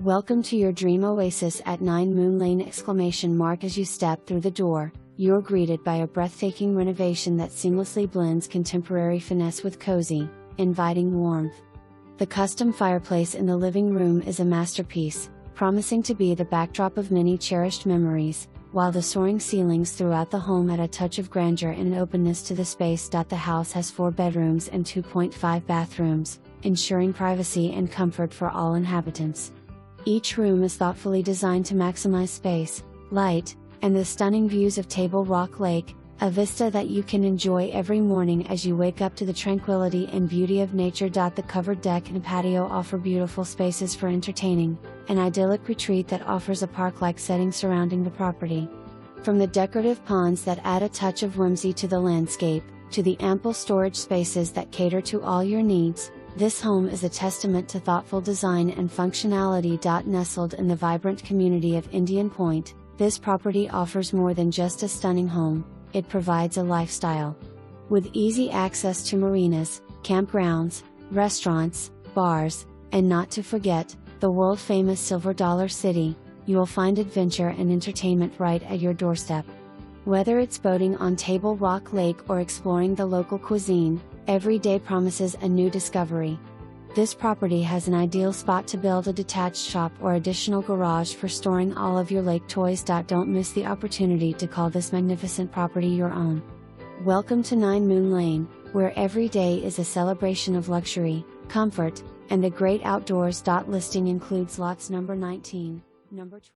Welcome to your dream oasis at 9 Moon Lane! As you step through the door, you're greeted by a breathtaking renovation that seamlessly blends contemporary finesse with cozy, inviting warmth. The custom fireplace in the living room is a masterpiece, promising to be the backdrop of many cherished memories, while the soaring ceilings throughout the home add a touch of grandeur and openness to the space. The house has 4 bedrooms and 2.5 bathrooms, ensuring privacy and comfort for all inhabitants. Each room is thoughtfully designed to maximize space, light, and the stunning views of Table Rock Lake, a vista that you can enjoy every morning as you wake up to the tranquility and beauty of nature. The covered deck and patio offer beautiful spaces for entertaining, an idyllic retreat that offers a park-like setting surrounding the property. From the decorative ponds that add a touch of whimsy to the landscape, to the ample storage spaces that cater to all your needs, this home is a testament to thoughtful design and functionality. Nestled in the vibrant community of Indian Point, this property offers more than just a stunning home, it provides a lifestyle. With easy access to marinas, campgrounds, restaurants, bars, and not to forget, the world-famous Silver Dollar City, you'll find adventure and entertainment right at your doorstep. Whether it's boating on Table Rock Lake or exploring the local cuisine, every day promises a new discovery. This property has an ideal spot to build a detached shop or additional garage for storing all of your lake toys. Don't miss the opportunity to call this magnificent property your own. Welcome to 9 Moon Lane, where every day is a celebration of luxury, comfort, and the great outdoors. Listing includes lots number 19, number 20.